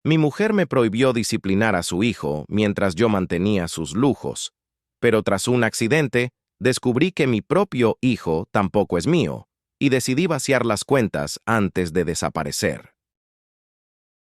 Mi mujer me prohibió disciplinar a su hijo mientras yo mantenía sus lujos, pero tras un accidente, descubrí que mi propio hijo tampoco es mío, y decidí vaciar las cuentas antes de desaparecer.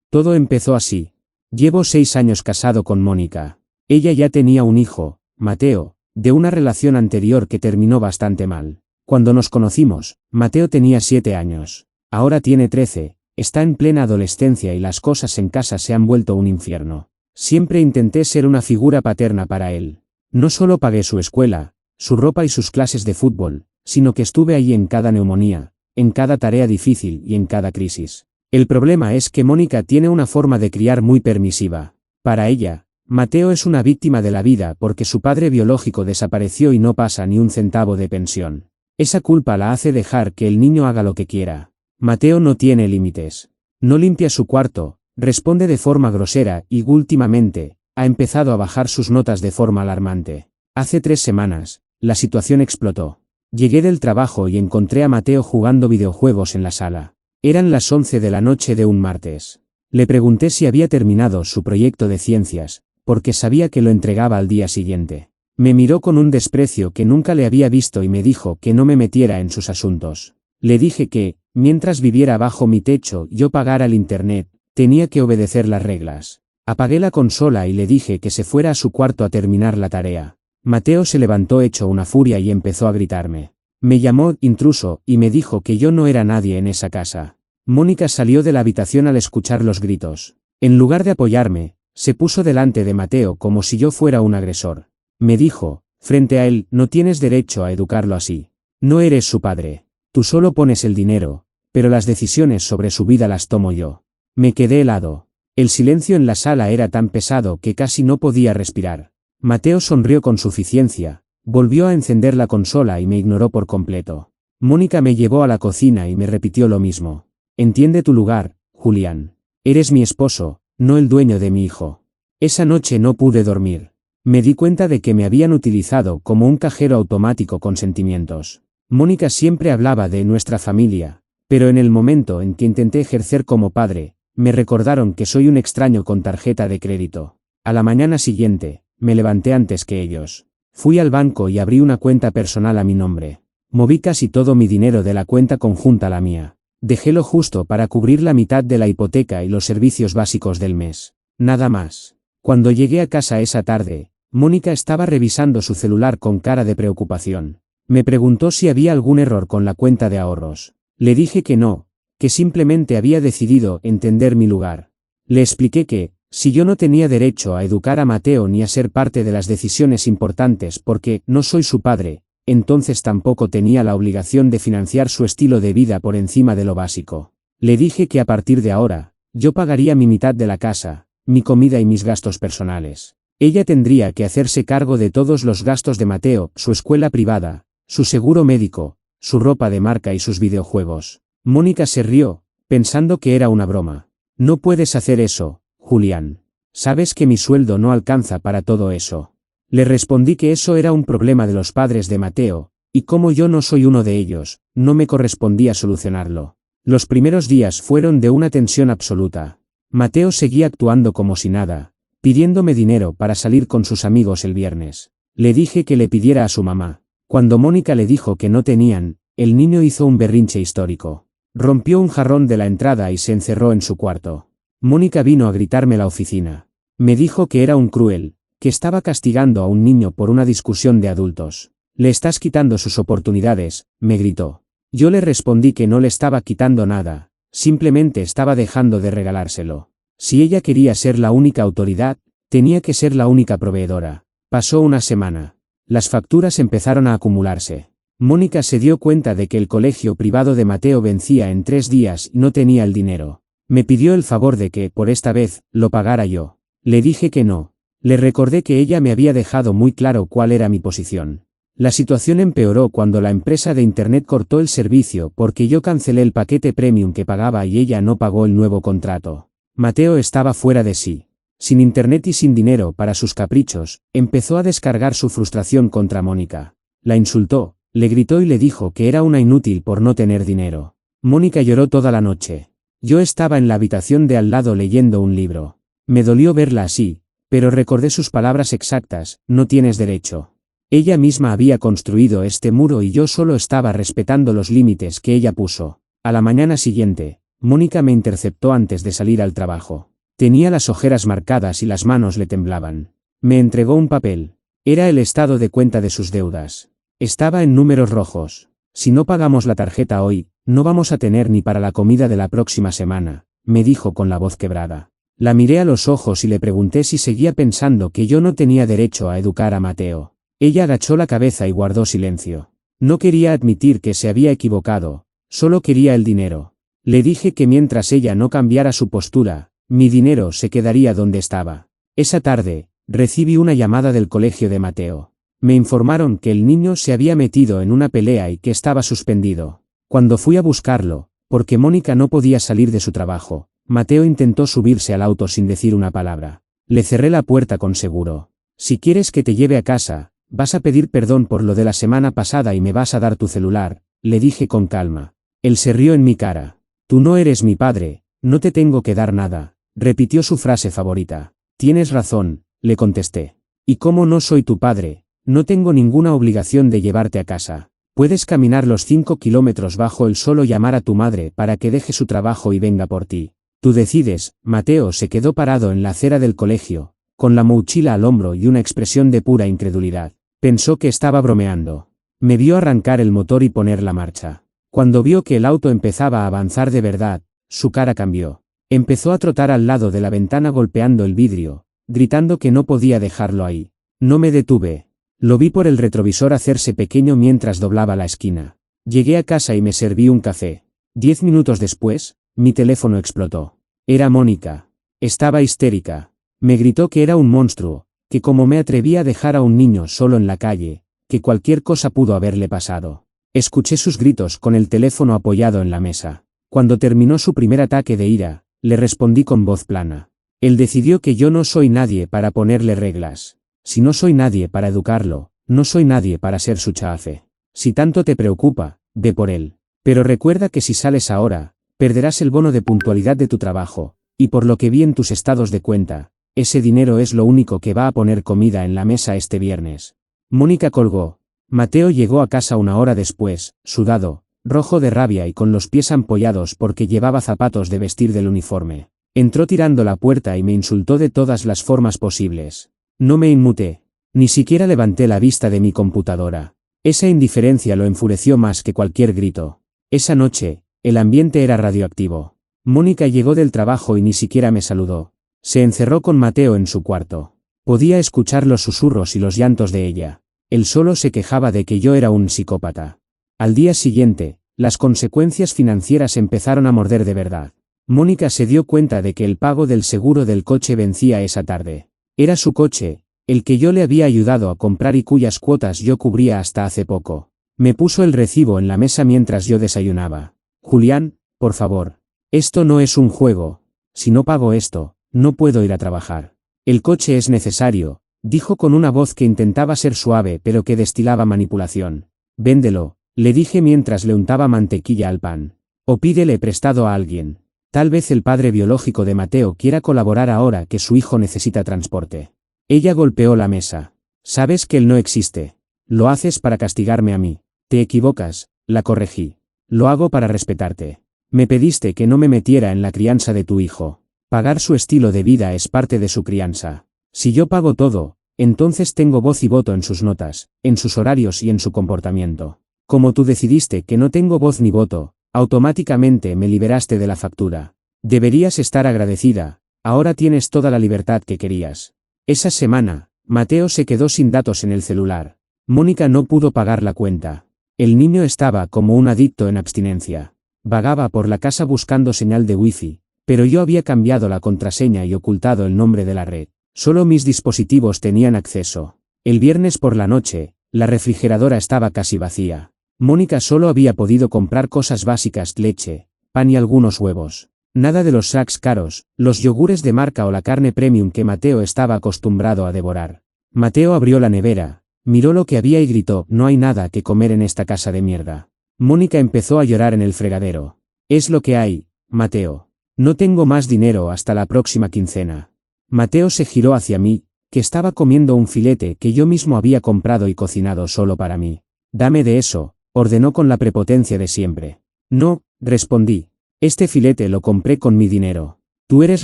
Todo empezó así. Llevo 6 años casado con Mónica. Ella ya tenía un hijo, Mateo, de una relación anterior que terminó bastante mal. Cuando nos conocimos, Mateo tenía 7 años. Ahora tiene 13, está en plena adolescencia y las cosas en casa se han vuelto un infierno. Siempre intenté ser una figura paterna para él. No solo pagué su escuela, su ropa y sus clases de fútbol, sino que estuve allí en cada neumonía, en cada tarea difícil y en cada crisis. El problema es que Mónica tiene una forma de criar muy permisiva. Para ella, Mateo es una víctima de la vida porque su padre biológico desapareció y no pasa ni un centavo de pensión. Esa culpa la hace dejar que el niño haga lo que quiera. Mateo no tiene límites. No limpia su cuarto, responde de forma grosera y, últimamente, ha empezado a bajar sus notas de forma alarmante. Hace 3 semanas, la situación explotó. Llegué del trabajo y encontré a Mateo jugando videojuegos en la sala. Eran las 11 de la noche de un martes. Le pregunté si había terminado su proyecto de ciencias, porque sabía que lo entregaba al día siguiente. Me miró con un desprecio que nunca le había visto y me dijo que no me metiera en sus asuntos. Le dije que, mientras viviera bajo mi techo y yo pagara el internet, tenía que obedecer las reglas. Apagué la consola y le dije que se fuera a su cuarto a terminar la tarea. Mateo se levantó hecho una furia y empezó a gritarme. Me llamó intruso y me dijo que yo no era nadie en esa casa. Mónica salió de la habitación al escuchar los gritos. En lugar de apoyarme, se puso delante de Mateo como si yo fuera un agresor. Me dijo, frente a él, no tienes derecho a educarlo así. No eres su padre. Tú solo pones el dinero, pero las decisiones sobre su vida las tomo yo. Me quedé helado. El silencio en la sala era tan pesado que casi no podía respirar. Mateo sonrió con suficiencia. Volvió a encender la consola y me ignoró por completo. Mónica me llevó a la cocina y me repitió lo mismo. Entiende tu lugar, Julián. Eres mi esposo, no el dueño de mi hijo. Esa noche no pude dormir. Me di cuenta de que me habían utilizado como un cajero automático con sentimientos. Mónica siempre hablaba de nuestra familia, pero en el momento en que intenté ejercer como padre, me recordaron que soy un extraño con tarjeta de crédito. A la mañana siguiente, me levanté antes que ellos. Fui al banco y abrí una cuenta personal a mi nombre. Moví casi todo mi dinero de la cuenta conjunta a la mía. Dejé lo justo para cubrir la mitad de la hipoteca y los servicios básicos del mes. Nada más. Cuando llegué a casa esa tarde, Mónica estaba revisando su celular con cara de preocupación. Me preguntó si había algún error con la cuenta de ahorros. Le dije que no, que simplemente había decidido entender mi lugar. Le expliqué que, si yo no tenía derecho a educar a Mateo ni a ser parte de las decisiones importantes porque no soy su padre, entonces tampoco tenía la obligación de financiar su estilo de vida por encima de lo básico. Le dije que a partir de ahora, yo pagaría mi mitad de la casa, mi comida y mis gastos personales. Ella tendría que hacerse cargo de todos los gastos de Mateo, su escuela privada, su seguro médico, su ropa de marca y sus videojuegos. Mónica se rió, pensando que era una broma. No puedes hacer eso, Julián. Sabes que mi sueldo no alcanza para todo eso. Le respondí que eso era un problema de los padres de Mateo, y como yo no soy uno de ellos, no me correspondía solucionarlo. Los primeros días fueron de una tensión absoluta. Mateo seguía actuando como si nada, pidiéndome dinero para salir con sus amigos el viernes. Le dije que le pidiera a su mamá. Cuando Mónica le dijo que no tenían, el niño hizo un berrinche histórico. Rompió un jarrón de la entrada y se encerró en su cuarto. Mónica vino a gritarme a la oficina. Me dijo que era un cruel, que estaba castigando a un niño por una discusión de adultos. Le estás quitando sus oportunidades, me gritó. Yo le respondí que no le estaba quitando nada, simplemente estaba dejando de regalárselo. Si ella quería ser la única autoridad, tenía que ser la única proveedora. Pasó una semana. Las facturas empezaron a acumularse. Mónica se dio cuenta de que el colegio privado de Mateo vencía en 3 días y no tenía el dinero. Me pidió el favor de que, por esta vez, lo pagara yo. Le dije que no. Le recordé que ella me había dejado muy claro cuál era mi posición. La situación empeoró cuando la empresa de internet cortó el servicio porque yo cancelé el paquete premium que pagaba y ella no pagó el nuevo contrato. Mateo estaba fuera de sí. Sin internet y sin dinero para sus caprichos, empezó a descargar su frustración contra Mónica. La insultó, le gritó y le dijo que era una inútil por no tener dinero. Mónica lloró toda la noche. Yo estaba en la habitación de al lado leyendo un libro. Me dolió verla así, pero recordé sus palabras exactas: no tienes derecho. Ella misma había construido este muro y yo solo estaba respetando los límites que ella puso. A la mañana siguiente, Mónica me interceptó antes de salir al trabajo. Tenía las ojeras marcadas y las manos le temblaban. Me entregó un papel. Era el estado de cuenta de sus deudas. Estaba en números rojos. Si no pagamos la tarjeta hoy, no vamos a tener ni para la comida de la próxima semana, me dijo con la voz quebrada. La miré a los ojos y le pregunté si seguía pensando que yo no tenía derecho a educar a Mateo. Ella agachó la cabeza y guardó silencio. No quería admitir que se había equivocado, solo quería el dinero. Le dije que mientras ella no cambiara su postura, mi dinero se quedaría donde estaba. Esa tarde, recibí una llamada del colegio de Mateo. Me informaron que el niño se había metido en una pelea y que estaba suspendido. Cuando fui a buscarlo, porque Mónica no podía salir de su trabajo, Mateo intentó subirse al auto sin decir una palabra. Le cerré la puerta con seguro. Si quieres que te lleve a casa, vas a pedir perdón por lo de la semana pasada y me vas a dar tu celular, le dije con calma. Él se rió en mi cara. Tú no eres mi padre, no te tengo que dar nada, repitió su frase favorita. Tienes razón, le contesté. ¿Y cómo no soy tu padre? No tengo ninguna obligación de llevarte a casa. Puedes caminar los 5 kilómetros bajo el sol o llamar a tu madre para que deje su trabajo y venga por ti. Tú decides. Mateo se quedó parado en la acera del colegio, con la mochila al hombro y una expresión de pura incredulidad. Pensó que estaba bromeando. Me vio arrancar el motor y poner la marcha. Cuando vio que el auto empezaba a avanzar de verdad, su cara cambió. Empezó a trotar al lado de la ventana golpeando el vidrio, gritando que no podía dejarlo ahí. No me detuve. Lo vi por el retrovisor hacerse pequeño mientras doblaba la esquina. Llegué a casa y me serví un café. 10 minutos después, mi teléfono explotó. Era Mónica. Estaba histérica. Me gritó que era un monstruo, que cómo me atrevía a dejar a un niño solo en la calle, que cualquier cosa pudo haberle pasado. Escuché sus gritos con el teléfono apoyado en la mesa. Cuando terminó su primer ataque de ira, le respondí con voz plana. Él decidió que yo no soy nadie para ponerle reglas. Si no soy nadie para educarlo, no soy nadie para ser su chafe. Si tanto te preocupa, ve por él. Pero recuerda que si sales ahora, perderás el bono de puntualidad de tu trabajo, y por lo que vi en tus estados de cuenta, ese dinero es lo único que va a poner comida en la mesa este viernes. Mónica colgó. Mateo llegó a casa una hora después, sudado, rojo de rabia y con los pies ampollados porque llevaba zapatos de vestir del uniforme. Entró tirando la puerta y me insultó de todas las formas posibles. No me inmuté. Ni siquiera levanté la vista de mi computadora. Esa indiferencia lo enfureció más que cualquier grito. Esa noche, el ambiente era radioactivo. Mónica llegó del trabajo y ni siquiera me saludó. Se encerró con Mateo en su cuarto. Podía escuchar los susurros y los llantos de ella. Él solo se quejaba de que yo era un psicópata. Al día siguiente, las consecuencias financieras empezaron a morder de verdad. Mónica se dio cuenta de que el pago del seguro del coche vencía esa tarde. Era su coche, el que yo le había ayudado a comprar y cuyas cuotas yo cubría hasta hace poco. Me puso el recibo en la mesa mientras yo desayunaba. Julián, por favor. Esto no es un juego. Si no pago esto, no puedo ir a trabajar. El coche es necesario, dijo con una voz que intentaba ser suave pero que destilaba manipulación. Véndelo, le dije mientras le untaba mantequilla al pan. O pídele prestado a alguien. Tal vez el padre biológico de Mateo quiera colaborar ahora que su hijo necesita transporte. Ella golpeó la mesa. Sabes que él no existe. Lo haces para castigarme a mí. Te equivocas, la corregí. Lo hago para respetarte. Me pediste que no me metiera en la crianza de tu hijo. Pagar su estilo de vida es parte de su crianza. Si yo pago todo, entonces tengo voz y voto en sus notas, en sus horarios y en su comportamiento. Como tú decidiste que no tengo voz ni voto, automáticamente me liberaste de la factura. Deberías estar agradecida, ahora tienes toda la libertad que querías. Esa semana, Mateo se quedó sin datos en el celular. Mónica no pudo pagar la cuenta. El niño estaba como un adicto en abstinencia. Vagaba por la casa buscando señal de wifi, pero yo había cambiado la contraseña y ocultado el nombre de la red. Solo mis dispositivos tenían acceso. El viernes por la noche, la refrigeradora estaba casi vacía. Mónica solo había podido comprar cosas básicas: leche, pan y algunos huevos. Nada de los snacks caros, los yogures de marca o la carne premium que Mateo estaba acostumbrado a devorar. Mateo abrió la nevera, miró lo que había y gritó: no hay nada que comer en esta casa de mierda. Mónica empezó a llorar en el fregadero. Es lo que hay, Mateo. No tengo más dinero hasta la próxima quincena. Mateo se giró hacia mí, que estaba comiendo un filete que yo mismo había comprado y cocinado solo para mí. Dame de eso, ordenó con la prepotencia de siempre. No, respondí. Este filete lo compré con mi dinero. Tú eres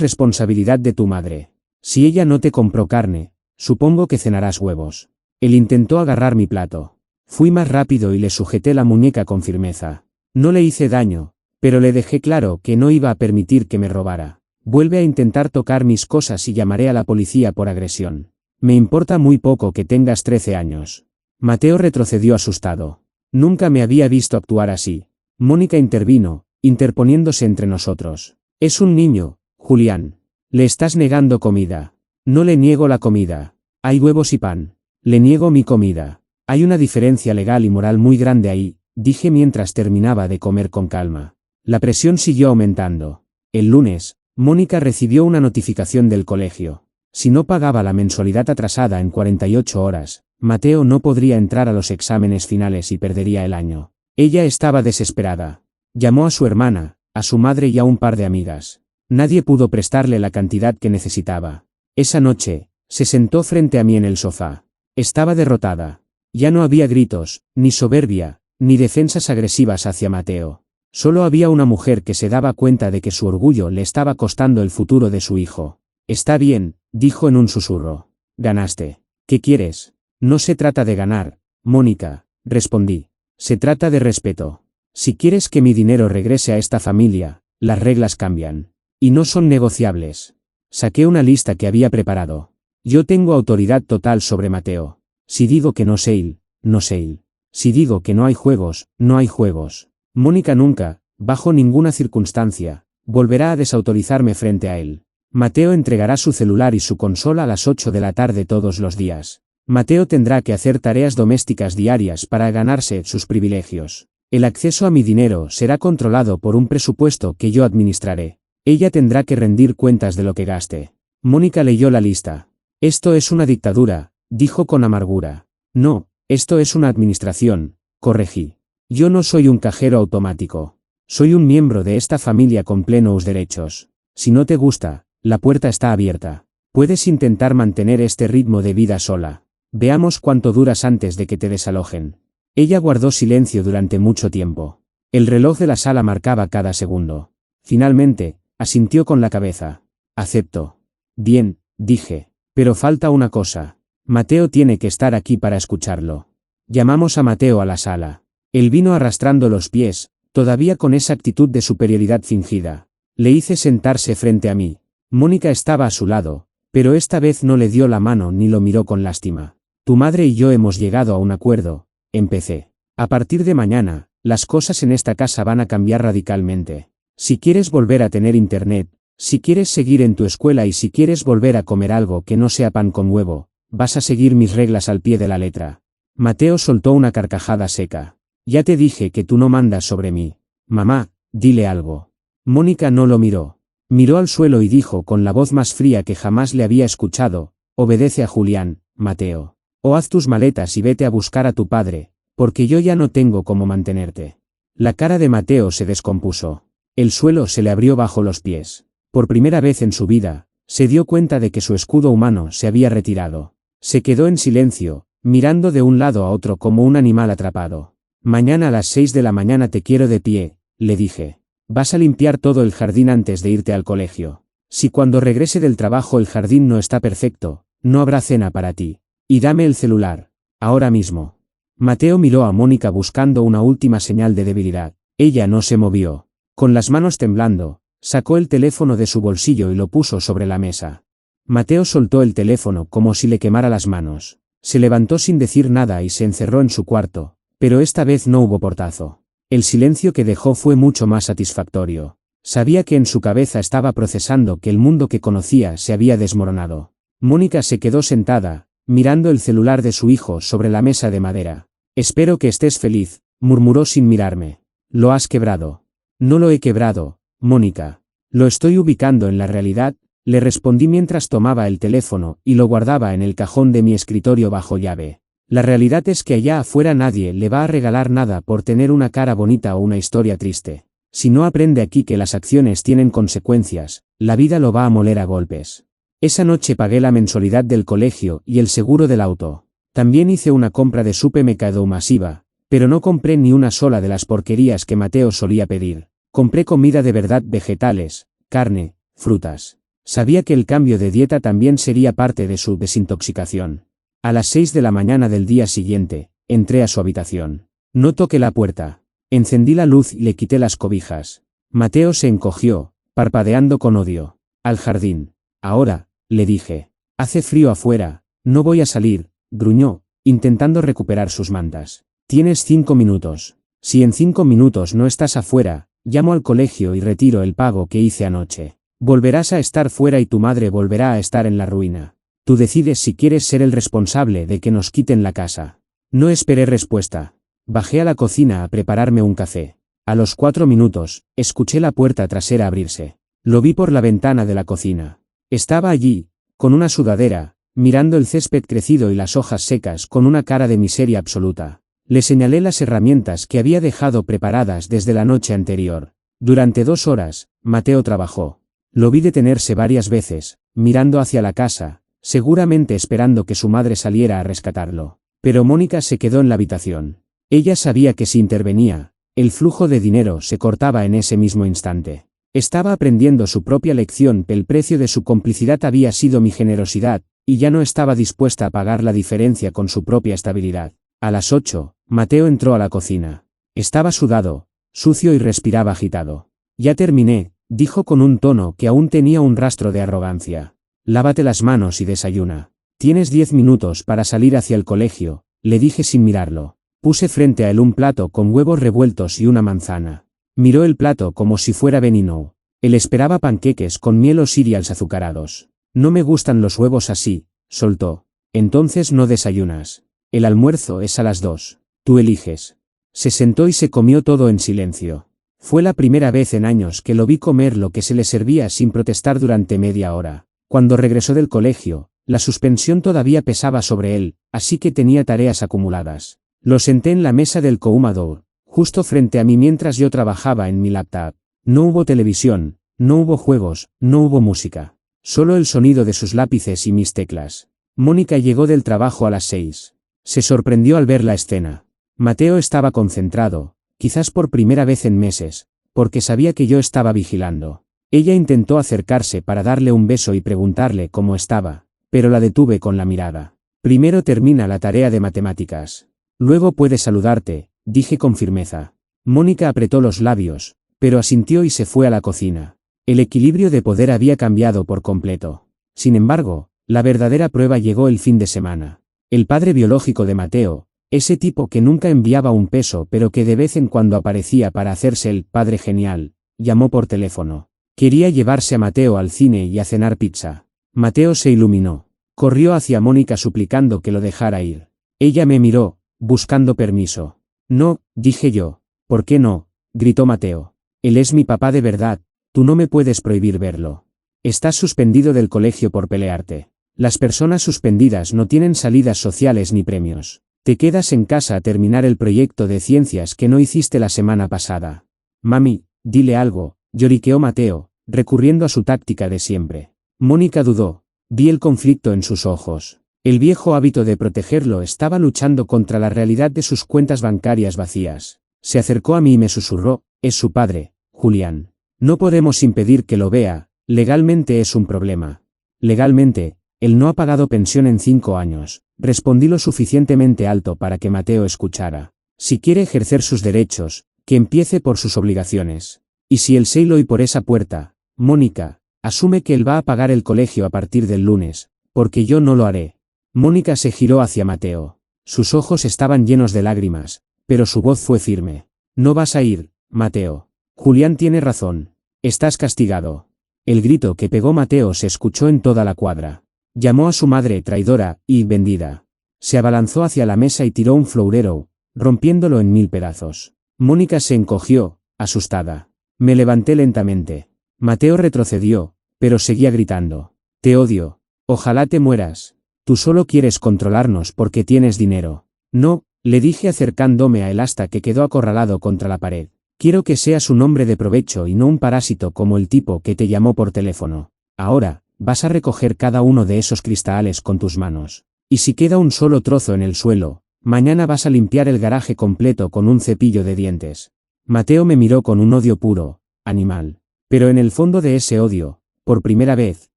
responsabilidad de tu madre. Si ella no te compró carne, supongo que cenarás huevos. Él intentó agarrar mi plato. Fui más rápido y le sujeté la muñeca con firmeza. No le hice daño, pero le dejé claro que no iba a permitir que me robara. Vuelve a intentar tocar mis cosas y llamaré a la policía por agresión. Me importa muy poco que tengas 13 años. Mateo retrocedió asustado. Nunca me había visto actuar así. Mónica intervino, interponiéndose entre nosotros. Es un niño, Julián. Le estás negando comida. No le niego la comida. Hay huevos y pan. Le niego mi comida. Hay una diferencia legal y moral muy grande ahí, dije mientras terminaba de comer con calma. La presión siguió aumentando. El lunes, Mónica recibió una notificación del colegio. Si no pagaba la mensualidad atrasada en 48 horas, Mateo no podría entrar a los exámenes finales y perdería el año. Ella estaba desesperada. Llamó a su hermana, a su madre y a un par de amigas. Nadie pudo prestarle la cantidad que necesitaba. Esa noche, se sentó frente a mí en el sofá. Estaba derrotada. Ya no había gritos, ni soberbia, ni defensas agresivas hacia Mateo. Solo había una mujer que se daba cuenta de que su orgullo le estaba costando el futuro de su hijo. Está bien, dijo en un susurro. Ganaste. ¿Qué quieres? No se trata de ganar, Mónica, respondí. Se trata de respeto. Si quieres que mi dinero regrese a esta familia, las reglas cambian. Y no son negociables. Saqué una lista que había preparado. Yo tengo autoridad total sobre Mateo. Si digo que no sé él, no sé él. Si digo que no hay juegos, no hay juegos. Mónica nunca, bajo ninguna circunstancia, volverá a desautorizarme frente a él. Mateo entregará su celular y su consola a las 8 de la tarde todos los días. Mateo tendrá que hacer tareas domésticas diarias para ganarse sus privilegios. El acceso a mi dinero será controlado por un presupuesto que yo administraré. Ella tendrá que rendir cuentas de lo que gaste. Mónica leyó la lista. Esto es una dictadura, dijo con amargura. No, esto es una administración, corregí. Yo no soy un cajero automático. Soy un miembro de esta familia con plenos derechos. Si no te gusta, la puerta está abierta. Puedes intentar mantener este ritmo de vida sola. Veamos cuánto duras antes de que te desalojen. Ella guardó silencio durante mucho tiempo. El reloj de la sala marcaba cada segundo. Finalmente, asintió con la cabeza. Acepto. Bien, dije. Pero falta una cosa. Mateo tiene que estar aquí para escucharlo. Llamamos a Mateo a la sala. Él vino arrastrando los pies, todavía con esa actitud de superioridad fingida. Le hice sentarse frente a mí. Mónica estaba a su lado, pero esta vez no le dio la mano ni lo miró con lástima. Tu madre y yo hemos llegado a un acuerdo, empecé. A partir de mañana, las cosas en esta casa van a cambiar radicalmente. Si quieres volver a tener internet, si quieres seguir en tu escuela y si quieres volver a comer algo que no sea pan con huevo, vas a seguir mis reglas al pie de la letra. Mateo soltó una carcajada seca. Ya te dije que tú no mandas sobre mí. Mamá, dile algo. Mónica no lo miró. Miró al suelo y dijo con la voz más fría que jamás le había escuchado, obedece a Julián, Mateo. O haz tus maletas y vete a buscar a tu padre, porque yo ya no tengo cómo mantenerte. La cara de Mateo se descompuso. El suelo se le abrió bajo los pies. Por primera vez en su vida, se dio cuenta de que su escudo humano se había retirado. Se quedó en silencio, mirando de un lado a otro como un animal atrapado. Mañana a las 6 de la mañana te quiero de pie, le dije. Vas a limpiar todo el jardín antes de irte al colegio. Si cuando regrese del trabajo el jardín no está perfecto, no habrá cena para ti. Y dame el celular. Ahora mismo. Mateo miró a Mónica buscando una última señal de debilidad. Ella no se movió. Con las manos temblando, sacó el teléfono de su bolsillo y lo puso sobre la mesa. Mateo soltó el teléfono como si le quemara las manos. Se levantó sin decir nada y se encerró en su cuarto, pero esta vez no hubo portazo. El silencio que dejó fue mucho más satisfactorio. Sabía que en su cabeza estaba procesando que el mundo que conocía se había desmoronado. Mónica se quedó sentada, mirando el celular de su hijo sobre la mesa de madera. Espero que estés feliz, murmuró sin mirarme. Lo has quebrado. No lo he quebrado, Mónica. Lo estoy ubicando en la realidad, le respondí mientras tomaba el teléfono y lo guardaba en el cajón de mi escritorio bajo llave. La realidad es que allá afuera nadie le va a regalar nada por tener una cara bonita o una historia triste. Si no aprende aquí que las acciones tienen consecuencias, la vida lo va a moler a golpes. Esa noche pagué la mensualidad del colegio y el seguro del auto. También hice una compra de supermercado masiva, pero no compré ni una sola de las porquerías que Mateo solía pedir. Compré comida de verdad, vegetales, carne, frutas. Sabía que el cambio de dieta también sería parte de su desintoxicación. A las 6 de la mañana del día siguiente, entré a su habitación. No toqué la puerta. Encendí la luz y le quité las cobijas. Mateo se encogió, parpadeando con odio. Al jardín. Ahora, le dije. Hace frío afuera, no voy a salir, gruñó, intentando recuperar sus mantas. Tienes 5 minutos. Si en 5 minutos no estás afuera, llamo al colegio y retiro el pago que hice anoche. Volverás a estar fuera y tu madre volverá a estar en la ruina. Tú decides si quieres ser el responsable de que nos quiten la casa. No esperé respuesta. Bajé a la cocina a prepararme un café. A los 4 minutos, escuché la puerta trasera abrirse. Lo vi por la ventana de la cocina. Estaba allí, con una sudadera, mirando el césped crecido y las hojas secas con una cara de miseria absoluta. Le señalé las herramientas que había dejado preparadas desde la noche anterior. Durante 2 horas, Mateo trabajó. Lo vi detenerse varias veces, mirando hacia la casa, seguramente esperando que su madre saliera a rescatarlo. Pero Mónica se quedó en la habitación. Ella sabía que si intervenía, el flujo de dinero se cortaba en ese mismo instante. Estaba aprendiendo su propia lección, el precio de su complicidad había sido mi generosidad, y ya no estaba dispuesta a pagar la diferencia con su propia estabilidad. A las 8, Mateo entró a la cocina. Estaba sudado, sucio y respiraba agitado. Ya terminé, dijo con un tono que aún tenía un rastro de arrogancia. Lávate las manos y desayuna. Tienes 10 minutos para salir hacia el colegio, le dije sin mirarlo. Puse frente a él un plato con huevos revueltos y una manzana. Miró el plato como si fuera veneno. Él esperaba panqueques con miel o cereales azucarados. No me gustan los huevos así, soltó. Entonces no desayunas. El almuerzo es a las 2. Tú eliges. Se sentó y se comió todo en silencio. Fue la primera vez en años que lo vi comer lo que se le servía sin protestar durante media hora. Cuando regresó del colegio, la suspensión todavía pesaba sobre él, así que tenía tareas acumuladas. Lo senté en la mesa del comedor, justo frente a mí mientras yo trabajaba en mi laptop. No hubo televisión, no hubo juegos, no hubo música. Solo el sonido de sus lápices y mis teclas. Mónica llegó del trabajo a las 6. Se sorprendió al ver la escena. Mateo estaba concentrado, quizás por primera vez en meses, porque sabía que yo estaba vigilando. Ella intentó acercarse para darle un beso y preguntarle cómo estaba, pero la detuve con la mirada. Primero termina la tarea de matemáticas. Luego puedes saludarte, dije con firmeza. Mónica apretó los labios, pero asintió y se fue a la cocina. El equilibrio de poder había cambiado por completo. Sin embargo, la verdadera prueba llegó el fin de semana. El padre biológico de Mateo, ese tipo que nunca enviaba un peso pero que de vez en cuando aparecía para hacerse el padre genial, llamó por teléfono. Quería llevarse a Mateo al cine y a cenar pizza. Mateo se iluminó. Corrió hacia Mónica suplicando que lo dejara ir. Ella me miró, buscando permiso. No, dije yo. ¿Por qué no? Gritó Mateo. Él es mi papá de verdad, tú no me puedes prohibir verlo. Estás suspendido del colegio por pelearte. Las personas suspendidas no tienen salidas sociales ni premios. Te quedas en casa a terminar el proyecto de ciencias que no hiciste la semana pasada. Mami, dile algo, lloriqueó Mateo, recurriendo a su táctica de siempre. Mónica dudó. Vi el conflicto en sus ojos. El viejo hábito de protegerlo estaba luchando contra la realidad de sus cuentas bancarias vacías. Se acercó a mí y me susurró, es su padre, Julián. No podemos impedir que lo vea, legalmente es un problema. Legalmente, él no ha pagado pensión en 5 años, respondí lo suficientemente alto para que Mateo escuchara. Si quiere ejercer sus derechos, que empiece por sus obligaciones. Y si él se y por esa puerta, Mónica, asume que él va a pagar el colegio a partir del lunes, porque yo no lo haré. Mónica se giró hacia Mateo. Sus ojos estaban llenos de lágrimas, pero su voz fue firme. No vas a ir, Mateo. Julián tiene razón. Estás castigado. El grito que pegó Mateo se escuchó en toda la cuadra. Llamó a su madre traidora y vendida. Se abalanzó hacia la mesa y tiró un florero, rompiéndolo en 1000 pedazos. Mónica se encogió, asustada. Me levanté lentamente. Mateo retrocedió, pero seguía gritando. Te odio. Ojalá te mueras. Tú solo quieres controlarnos porque tienes dinero. No, le dije acercándome a él hasta que quedó acorralado contra la pared. Quiero que seas un hombre de provecho y no un parásito como el tipo que te llamó por teléfono. Ahora, vas a recoger cada uno de esos cristales con tus manos. Y si queda un solo trozo en el suelo, mañana vas a limpiar el garaje completo con un cepillo de dientes. Mateo me miró con un odio puro, animal. Pero en el fondo de ese odio, por primera vez,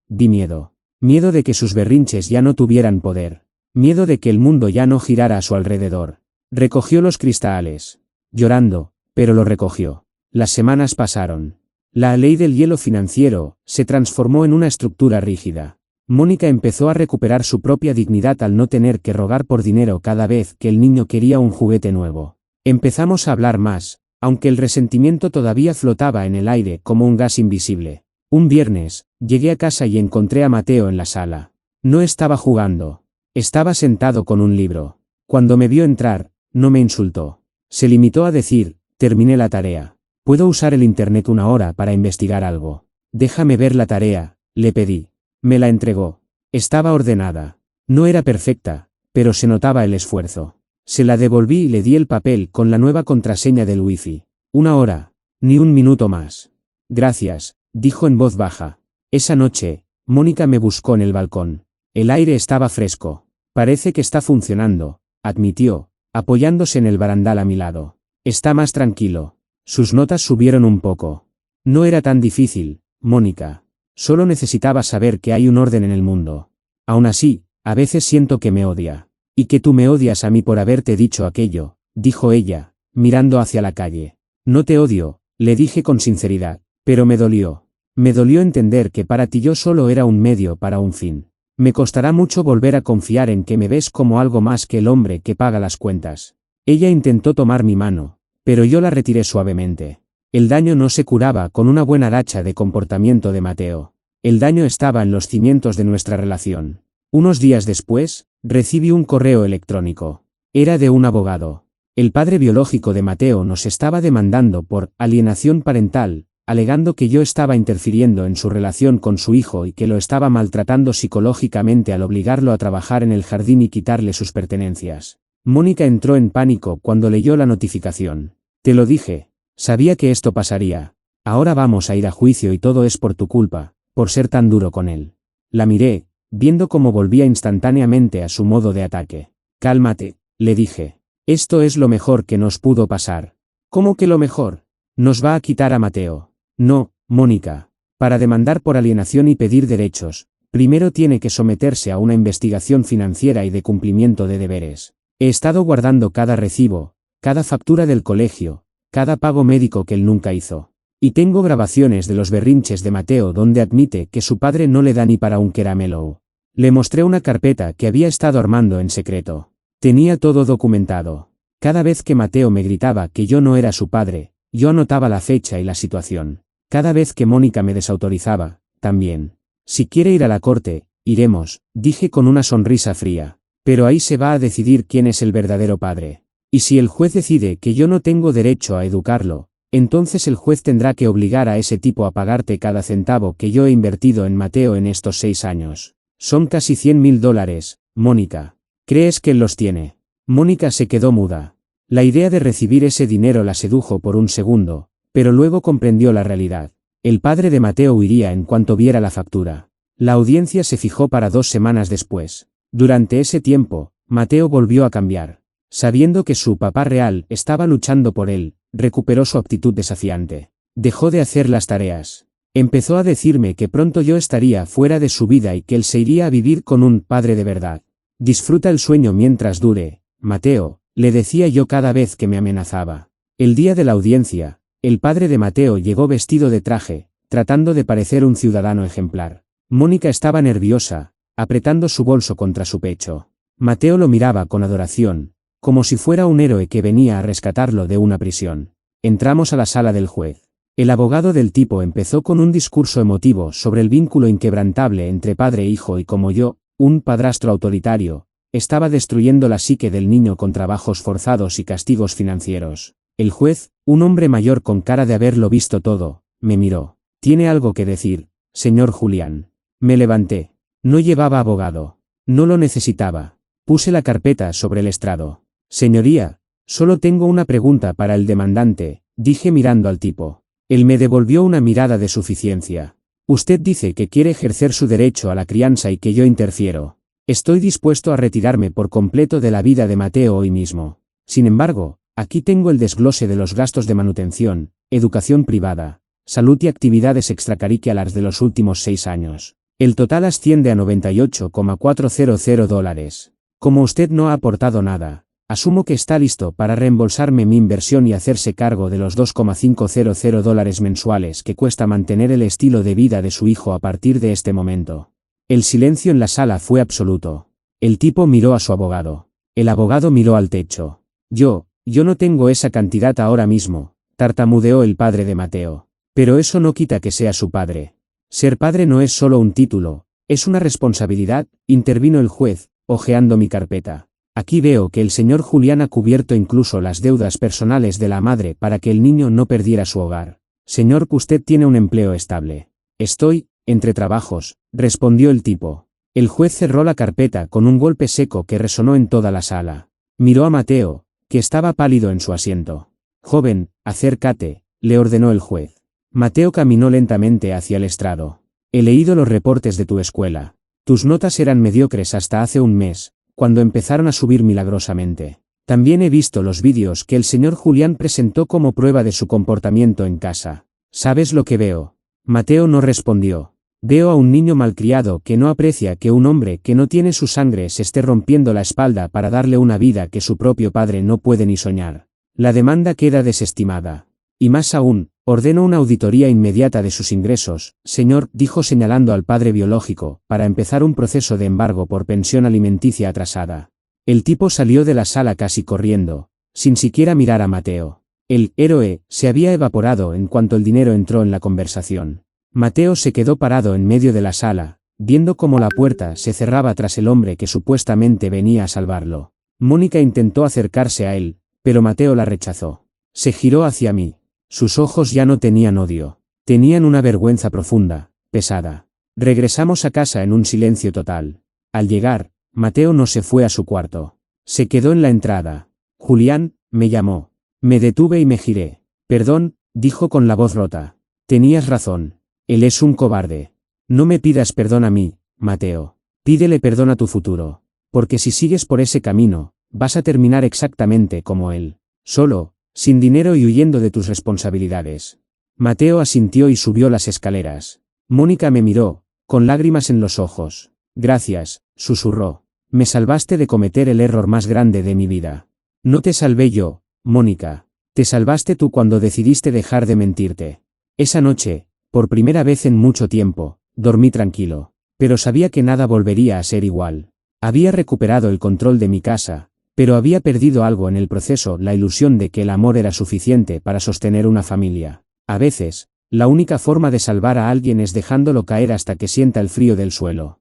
vi miedo. Miedo de que sus berrinches ya no tuvieran poder. Miedo de que el mundo ya no girara a su alrededor. Recogió los cristales. Llorando, pero lo recogió. Las semanas pasaron. La ley del hielo financiero se transformó en una estructura rígida. Mónica empezó a recuperar su propia dignidad al no tener que rogar por dinero cada vez que el niño quería un juguete nuevo. Empezamos a hablar más, aunque el resentimiento todavía flotaba en el aire como un gas invisible. Un viernes, llegué a casa y encontré a Mateo en la sala. No estaba jugando. Estaba sentado con un libro. Cuando me vio entrar, no me insultó. Se limitó a decir: terminé la tarea. Puedo usar el internet una hora para investigar algo. Déjame ver la tarea, le pedí. Me la entregó. Estaba ordenada. No era perfecta, pero se notaba el esfuerzo. Se la devolví y le di el papel con la nueva contraseña del wifi. 1 hora. Ni un minuto más. Gracias, dijo en voz baja. Esa noche, Mónica me buscó en el balcón. El aire estaba fresco. Parece que está funcionando, admitió, apoyándose en el barandal a mi lado. Está más tranquilo. Sus notas subieron un poco. No era tan difícil, Mónica. Solo necesitaba saber que hay un orden en el mundo. Aún así, a veces siento que me odia. Y que tú me odias a mí por haberte dicho aquello, dijo ella, mirando hacia la calle. No te odio, le dije con sinceridad, pero me dolió. Me dolió entender que para ti yo solo era un medio para un fin. Me costará mucho volver a confiar en que me ves como algo más que el hombre que paga las cuentas. Ella intentó tomar mi mano, pero yo la retiré suavemente. El daño no se curaba con una buena racha de comportamiento de Mateo. El daño estaba en los cimientos de nuestra relación. Unos días después, recibí un correo electrónico. Era de un abogado. El padre biológico de Mateo nos estaba demandando por alienación parental, alegando que yo estaba interfiriendo en su relación con su hijo y que lo estaba maltratando psicológicamente al obligarlo a trabajar en el jardín y quitarle sus pertenencias. Mónica entró en pánico cuando leyó la notificación. Te lo dije. Sabía que esto pasaría. Ahora vamos a ir a juicio y todo es por tu culpa, por ser tan duro con él. La miré, viendo cómo volvía instantáneamente a su modo de ataque. Cálmate, le dije. Esto es lo mejor que nos pudo pasar. ¿Cómo que lo mejor? Nos va a quitar a Mateo. No, Mónica. Para demandar por alienación y pedir derechos, primero tiene que someterse a una investigación financiera y de cumplimiento de deberes. He estado guardando cada recibo, cada factura del colegio, cada pago médico que él nunca hizo. Y tengo grabaciones de los berrinches de Mateo donde admite que su padre no le da ni para un caramelo. Le mostré una carpeta que había estado armando en secreto. Tenía todo documentado. Cada vez que Mateo me gritaba que yo no era su padre, yo anotaba la fecha y la situación. Cada vez que Mónica me desautorizaba, también. Si quiere ir a la corte, iremos, dije con una sonrisa fría. Pero ahí se va a decidir quién es el verdadero padre. Y si el juez decide que yo no tengo derecho a educarlo, entonces el juez tendrá que obligar a ese tipo a pagarte cada centavo que yo he invertido en Mateo en estos 6 años. Son casi $100.000, Mónica. ¿Crees que él los tiene? Mónica se quedó muda. La idea de recibir ese dinero la sedujo por un segundo, pero luego comprendió la realidad. El padre de Mateo huiría en cuanto viera la factura. La audiencia se fijó para 2 semanas después. Durante ese tiempo, Mateo volvió a cambiar. Sabiendo que su papá real estaba luchando por él, recuperó su actitud desafiante. Dejó de hacer las tareas. Empezó a decirme que pronto yo estaría fuera de su vida y que él se iría a vivir con un padre de verdad. Disfruta el sueño mientras dure, Mateo, le decía yo cada vez que me amenazaba. El día de la audiencia, el padre de Mateo llegó vestido de traje, tratando de parecer un ciudadano ejemplar. Mónica estaba nerviosa, apretando su bolso contra su pecho. Mateo lo miraba con adoración, como si fuera un héroe que venía a rescatarlo de una prisión. Entramos a la sala del juez. El abogado del tipo empezó con un discurso emotivo sobre el vínculo inquebrantable entre padre e hijo y cómo yo, un padrastro autoritario, estaba destruyendo la psique del niño con trabajos forzados y castigos financieros. El juez, un hombre mayor con cara de haberlo visto todo, me miró. ¿Tiene algo que decir, señor Julián? Me levanté. No llevaba abogado. No lo necesitaba. Puse la carpeta sobre el estrado. Señoría, solo tengo una pregunta para el demandante, dije mirando al tipo. Él me devolvió una mirada de suficiencia. Usted dice que quiere ejercer su derecho a la crianza y que yo interfiero. Estoy dispuesto a retirarme por completo de la vida de Mateo hoy mismo. Sin embargo, aquí tengo el desglose de los gastos de manutención, educación privada, salud y actividades extracurriculares de los últimos 6 años. El total asciende a $98,400. Como usted no ha aportado nada, asumo que está listo para reembolsarme mi inversión y hacerse cargo de los $2,500 mensuales que cuesta mantener el estilo de vida de su hijo a partir de este momento. El silencio en la sala fue absoluto. El tipo miró a su abogado. El abogado miró al techo. Yo no tengo esa cantidad ahora mismo, tartamudeó el padre de Mateo. Pero eso no quita que sea su padre. Ser padre no es solo un título, es una responsabilidad, intervino el juez, hojeando mi carpeta. Aquí veo que el señor Julián ha cubierto incluso las deudas personales de la madre para que el niño no perdiera su hogar. Señor, usted tiene un empleo estable. Estoy, entre trabajos, respondió el tipo. El juez cerró la carpeta con un golpe seco que resonó en toda la sala. Miró a Mateo, que estaba pálido en su asiento. Joven, acércate, le ordenó el juez. Mateo caminó lentamente hacia el estrado. He leído los reportes de tu escuela. Tus notas eran mediocres hasta hace un mes, cuando empezaron a subir milagrosamente. También he visto los vídeos que el señor Julián presentó como prueba de su comportamiento en casa. ¿Sabes lo que veo? Mateo no respondió. Veo a un niño malcriado que no aprecia que un hombre que no tiene su sangre se esté rompiendo la espalda para darle una vida que su propio padre no puede ni soñar. La demanda queda desestimada. Y más aún, ordeno una auditoría inmediata de sus ingresos, señor, dijo señalando al padre biológico, para empezar un proceso de embargo por pensión alimenticia atrasada. El tipo salió de la sala casi corriendo, sin siquiera mirar a Mateo. El héroe se había evaporado en cuanto el dinero entró en la conversación. Mateo se quedó parado en medio de la sala, viendo cómo la puerta se cerraba tras el hombre que supuestamente venía a salvarlo. Mónica intentó acercarse a él, pero Mateo la rechazó. Se giró hacia mí. Sus ojos ya no tenían odio. Tenían una vergüenza profunda, pesada. Regresamos a casa en un silencio total. Al llegar, Mateo no se fue a su cuarto. Se quedó en la entrada. Julián, me llamó. Me detuve y me giré. Perdón, dijo con la voz rota. Tenías razón. Él es un cobarde. No me pidas perdón a mí, Mateo. Pídele perdón a tu futuro. Porque si sigues por ese camino, vas a terminar exactamente como él. Solo, sin dinero y huyendo de tus responsabilidades. Mateo asintió y subió las escaleras. Mónica me miró, con lágrimas en los ojos. Gracias, susurró. Me salvaste de cometer el error más grande de mi vida. No te salvé yo, Mónica. Te salvaste tú cuando decidiste dejar de mentirte. Esa noche, por primera vez en mucho tiempo, dormí tranquilo. Pero sabía que nada volvería a ser igual. Había recuperado el control de mi casa, pero había perdido algo en el proceso, la ilusión de que el amor era suficiente para sostener una familia. A veces, la única forma de salvar a alguien es dejándolo caer hasta que sienta el frío del suelo.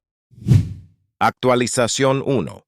Actualización 1.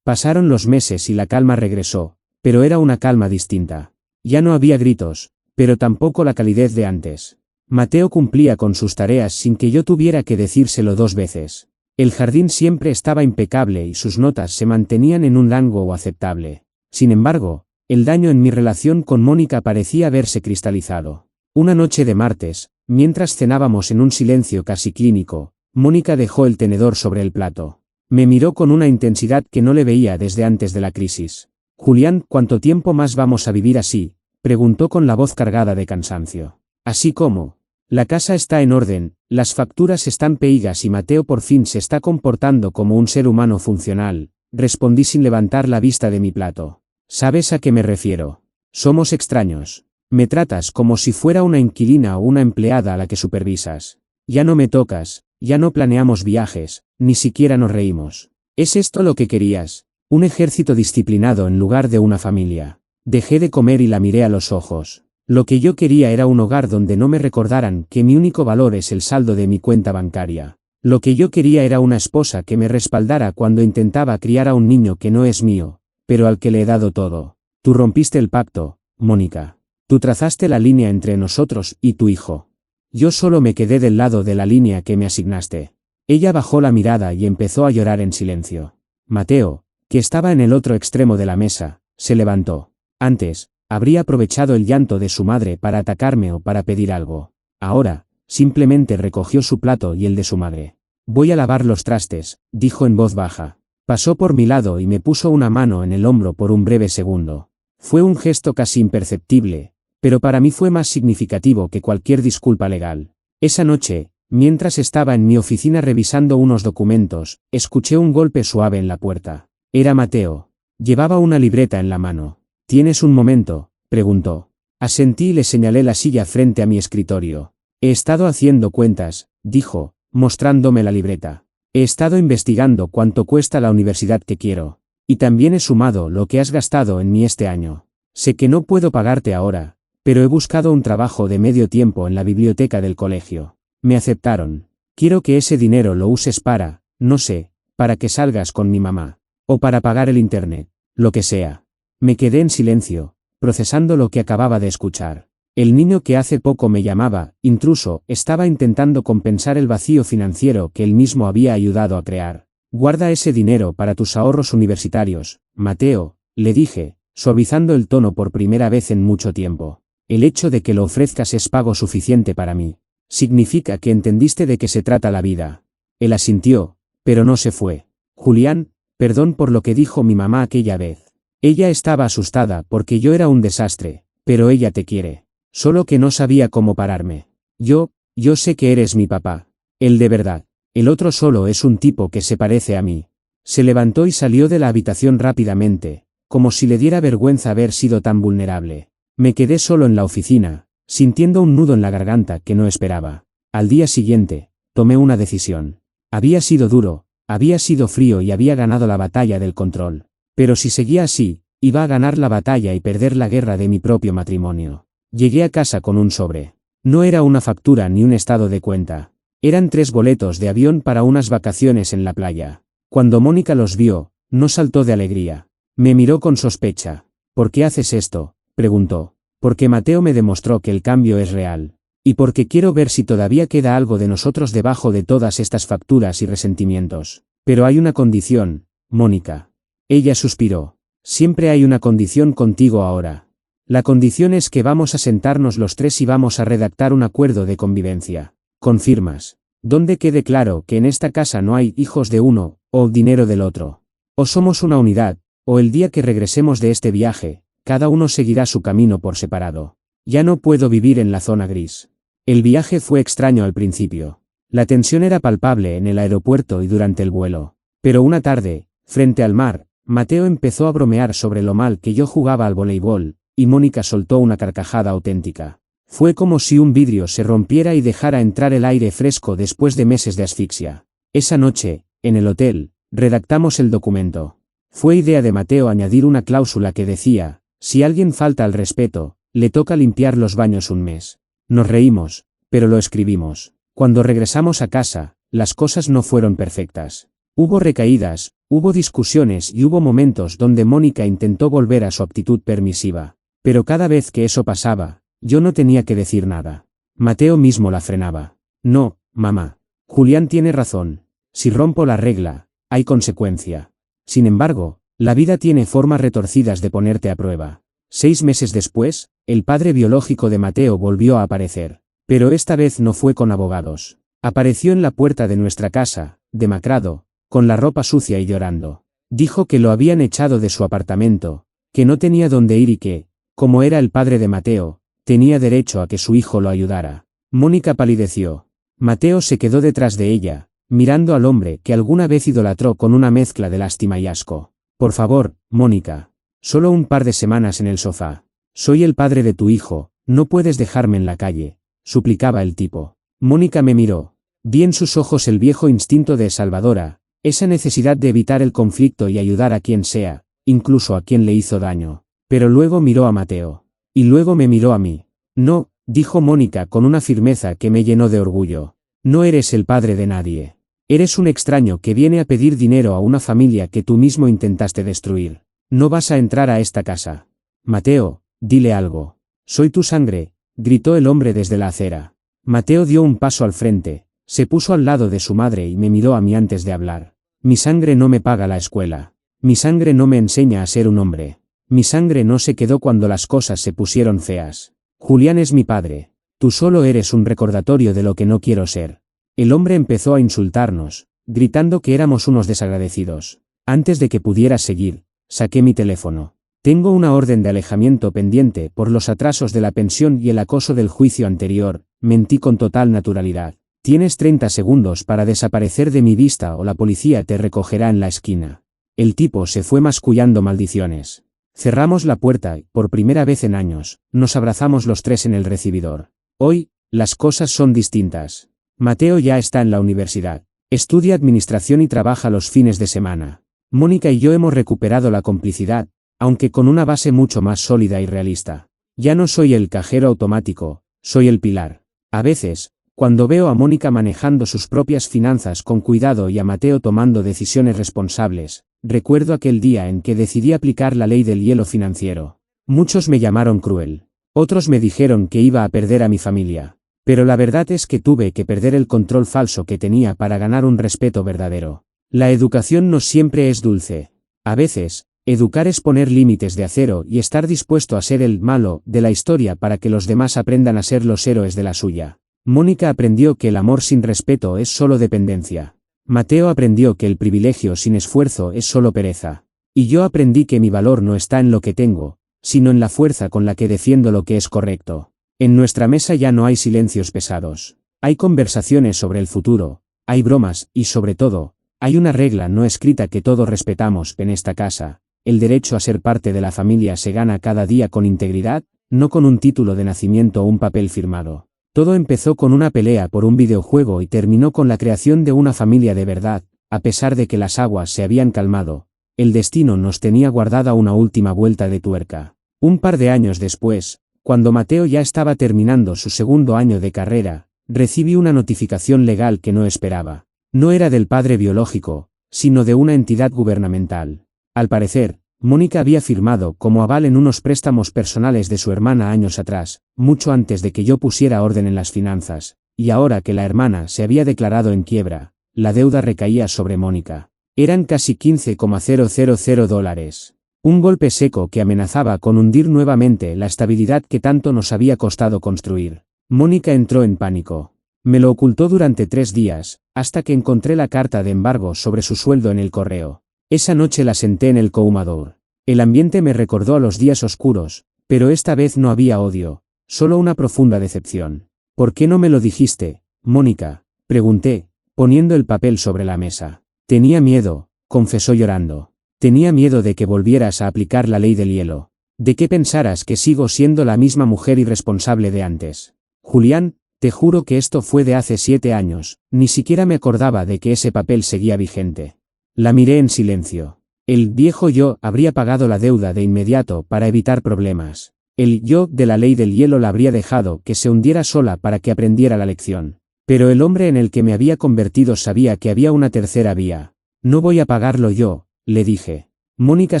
Pasaron los meses y la calma regresó, pero era una calma distinta. Ya no había gritos, pero tampoco la calidez de antes. Mateo cumplía con sus tareas sin que yo tuviera que decírselo 2 veces. El jardín siempre estaba impecable y sus notas se mantenían en un rango aceptable. Sin embargo, el daño en mi relación con Mónica parecía haberse cristalizado. Una noche de martes, mientras cenábamos en un silencio casi clínico, Mónica dejó el tenedor sobre el plato. Me miró con una intensidad que no le veía desde antes de la crisis. Julián, ¿cuánto tiempo más vamos a vivir así?, preguntó con la voz cargada de cansancio. Así como. La casa está en orden, las facturas están pagas y Mateo por fin se está comportando como un ser humano funcional, respondí sin levantar la vista de mi plato. ¿Sabes a qué me refiero? Somos extraños. Me tratas como si fuera una inquilina o una empleada a la que supervisas. Ya no me tocas, ya no planeamos viajes, ni siquiera nos reímos. ¿Es esto lo que querías? Un ejército disciplinado en lugar de una familia. Dejé de comer y la miré a los ojos. Lo que yo quería era un hogar donde no me recordaran que mi único valor es el saldo de mi cuenta bancaria. Lo que yo quería era una esposa que me respaldara cuando intentaba criar a un niño que no es mío, pero al que le he dado todo. Tú rompiste el pacto, Mónica. Tú trazaste la línea entre nosotros y tu hijo. Yo solo me quedé del lado de la línea que me asignaste. Ella bajó la mirada y empezó a llorar en silencio. Mateo, que estaba en el otro extremo de la mesa, se levantó. Antes, Habría aprovechado el llanto de su madre para atacarme o para pedir algo. Ahora, simplemente recogió su plato y el de su madre. Voy a lavar los trastes, dijo en voz baja. Pasó por mi lado y me puso una mano en el hombro por un breve segundo. Fue un gesto casi imperceptible, pero para mí fue más significativo que cualquier disculpa legal. Esa noche, mientras estaba en mi oficina revisando unos documentos, escuché un golpe suave en la puerta. Era Mateo. Llevaba una libreta en la mano. ¿Tienes un momento?, preguntó. Asentí y le señalé la silla frente a mi escritorio. He estado haciendo cuentas, dijo, mostrándome la libreta. He estado investigando cuánto cuesta la universidad que quiero. Y también he sumado lo que has gastado en mí este año. Sé que no puedo pagarte ahora, pero he buscado un trabajo de medio tiempo en la biblioteca del colegio. Me aceptaron. Quiero que ese dinero lo uses para, no sé, para que salgas con mi mamá. O para pagar el internet. Lo que sea. Me quedé en silencio, procesando lo que acababa de escuchar. El niño que hace poco me llamaba intruso estaba intentando compensar el vacío financiero que él mismo había ayudado a crear. Guarda ese dinero para tus ahorros universitarios, Mateo, le dije, suavizando el tono por primera vez en mucho tiempo. El hecho de que lo ofrezcas es pago suficiente para mí. Significa que entendiste de qué se trata la vida. Él asintió, pero no se fue. Julián, perdón por lo que dijo mi mamá aquella vez. Ella estaba asustada porque yo era un desastre, pero ella te quiere. Solo que no sabía cómo pararme. Yo sé que eres mi papá. Él de verdad. El otro solo es un tipo que se parece a mí. Se levantó y salió de la habitación rápidamente, como si le diera vergüenza haber sido tan vulnerable. Me quedé solo en la oficina, sintiendo un nudo en la garganta que no esperaba. Al día siguiente, tomé una decisión. Había sido duro, había sido frío y había ganado la batalla del control. Pero si seguía así, iba a ganar la batalla y perder la guerra de mi propio matrimonio. Llegué a casa con un sobre. No era una factura ni un estado de cuenta. Eran 3 boletos de avión para unas vacaciones en la playa. Cuando Mónica los vio, no saltó de alegría. Me miró con sospecha. ¿Por qué haces esto?, preguntó. Porque Mateo me demostró que el cambio es real. Y porque quiero ver si todavía queda algo de nosotros debajo de todas estas facturas y resentimientos. Pero hay una condición, Mónica. Ella suspiró. Siempre hay una condición contigo ahora. La condición es que vamos a sentarnos los 3 y vamos a redactar un acuerdo de convivencia. ¿Confirmas? Donde quede claro que en esta casa no hay hijos de uno, o dinero del otro. O somos una unidad, o el día que regresemos de este viaje, cada uno seguirá su camino por separado. Ya no puedo vivir en la zona gris. El viaje fue extraño al principio. La tensión era palpable en el aeropuerto y durante el vuelo. Pero una tarde, frente al mar, Mateo empezó a bromear sobre lo mal que yo jugaba al voleibol, y Mónica soltó una carcajada auténtica. Fue como si un vidrio se rompiera y dejara entrar el aire fresco después de meses de asfixia. Esa noche, en el hotel, redactamos el documento. Fue idea de Mateo añadir una cláusula que decía, si alguien falta al respeto, le toca limpiar los baños un mes. Nos reímos, pero lo escribimos. Cuando regresamos a casa, las cosas no fueron perfectas. Hubo recaídas, hubo discusiones y hubo momentos donde Mónica intentó volver a su actitud permisiva. Pero cada vez que eso pasaba, yo no tenía que decir nada. Mateo mismo la frenaba. No, mamá. Julián tiene razón. Si rompo la regla, hay consecuencia. Sin embargo, la vida tiene formas retorcidas de ponerte a prueba. 6 meses después, el padre biológico de Mateo volvió a aparecer. Pero esta vez no fue con abogados. Apareció en la puerta de nuestra casa, demacrado, con la ropa sucia y llorando. Dijo que lo habían echado de su apartamento, que no tenía dónde ir y que, como era el padre de Mateo, tenía derecho a que su hijo lo ayudara. Mónica palideció. Mateo se quedó detrás de ella, mirando al hombre que alguna vez idolatró con una mezcla de lástima y asco. Por favor, Mónica. Solo un par de semanas en el sofá. Soy el padre de tu hijo, no puedes dejarme en la calle, suplicaba el tipo. Mónica me miró. Vi en sus ojos el viejo instinto de salvadora, esa necesidad de evitar el conflicto y ayudar a quien sea, incluso a quien le hizo daño. Pero luego miró a Mateo. Y luego me miró a mí. No, dijo Mónica con una firmeza que me llenó de orgullo. No eres el padre de nadie. Eres un extraño que viene a pedir dinero a una familia que tú mismo intentaste destruir. No vas a entrar a esta casa. Mateo, dile algo. Soy tu sangre, gritó el hombre desde la acera. Mateo dio un paso al frente, se puso al lado de su madre y me miró a mí antes de hablar. Mi sangre no me paga la escuela. Mi sangre no me enseña a ser un hombre. Mi sangre no se quedó cuando las cosas se pusieron feas. Julián es mi padre. Tú solo eres un recordatorio de lo que no quiero ser. El hombre empezó a insultarnos, gritando que éramos unos desagradecidos. Antes de que pudiera seguir, saqué mi teléfono. Tengo una orden de alejamiento pendiente por los atrasos de la pensión y el acoso del juicio anterior, mentí con total naturalidad. Tienes 30 segundos para desaparecer de mi vista o la policía te recogerá en la esquina. El tipo se fue mascullando maldiciones. Cerramos la puerta y, por primera vez en años, nos abrazamos los tres en el recibidor. Hoy, las cosas son distintas. Mateo ya está en la universidad. Estudia administración y trabaja los fines de semana. Mónica y yo hemos recuperado la complicidad, aunque con una base mucho más sólida y realista. Ya no soy el cajero automático, soy el pilar. A veces, cuando veo a Mónica manejando sus propias finanzas con cuidado y a Mateo tomando decisiones responsables, recuerdo aquel día en que decidí aplicar la ley del hielo financiero. Muchos me llamaron cruel. Otros me dijeron que iba a perder a mi familia. Pero la verdad es que tuve que perder el control falso que tenía para ganar un respeto verdadero. La educación no siempre es dulce. A veces, educar es poner límites de acero y estar dispuesto a ser el malo de la historia para que los demás aprendan a ser los héroes de la suya. Mónica aprendió que el amor sin respeto es solo dependencia. Mateo aprendió que el privilegio sin esfuerzo es solo pereza. Y yo aprendí que mi valor no está en lo que tengo, sino en la fuerza con la que defiendo lo que es correcto. En nuestra mesa ya no hay silencios pesados. Hay conversaciones sobre el futuro, hay bromas y sobre todo, hay una regla no escrita que todos respetamos en esta casa. El derecho a ser parte de la familia se gana cada día con integridad, no con un título de nacimiento o un papel firmado. Todo empezó con una pelea por un videojuego y terminó con la creación de una familia de verdad. A pesar de que las aguas se habían calmado, el destino nos tenía guardada una última vuelta de tuerca. Un par de años después, cuando Mateo ya estaba terminando su segundo año de carrera, recibí una notificación legal que no esperaba. No era del padre biológico, sino de una entidad gubernamental. Al parecer, Mónica había firmado como aval en unos préstamos personales de su hermana años atrás, mucho antes de que yo pusiera orden en las finanzas, y ahora que la hermana se había declarado en quiebra, la deuda recaía sobre Mónica. Eran casi $15,000. Un golpe seco que amenazaba con hundir nuevamente la estabilidad que tanto nos había costado construir. Mónica entró en pánico. Me lo ocultó durante 3 días, hasta que encontré la carta de embargo sobre su sueldo en el correo. Esa noche la senté en el cohumador. El ambiente me recordó a los días oscuros, pero esta vez no había odio, solo una profunda decepción. ¿Por qué no me lo dijiste, Mónica?, pregunté, poniendo el papel sobre la mesa. Tenía miedo, confesó llorando. Tenía miedo de que volvieras a aplicar la ley del hielo. De que pensaras que sigo siendo la misma mujer irresponsable de antes. Julián, te juro que esto fue de hace 7 años, ni siquiera me acordaba de que ese papel seguía vigente. La miré en silencio. El viejo yo habría pagado la deuda de inmediato para evitar problemas. El yo de la ley del hielo la habría dejado que se hundiera sola para que aprendiera la lección. Pero el hombre en el que me había convertido sabía que había una tercera vía. No voy a pagarlo yo, le dije. Mónica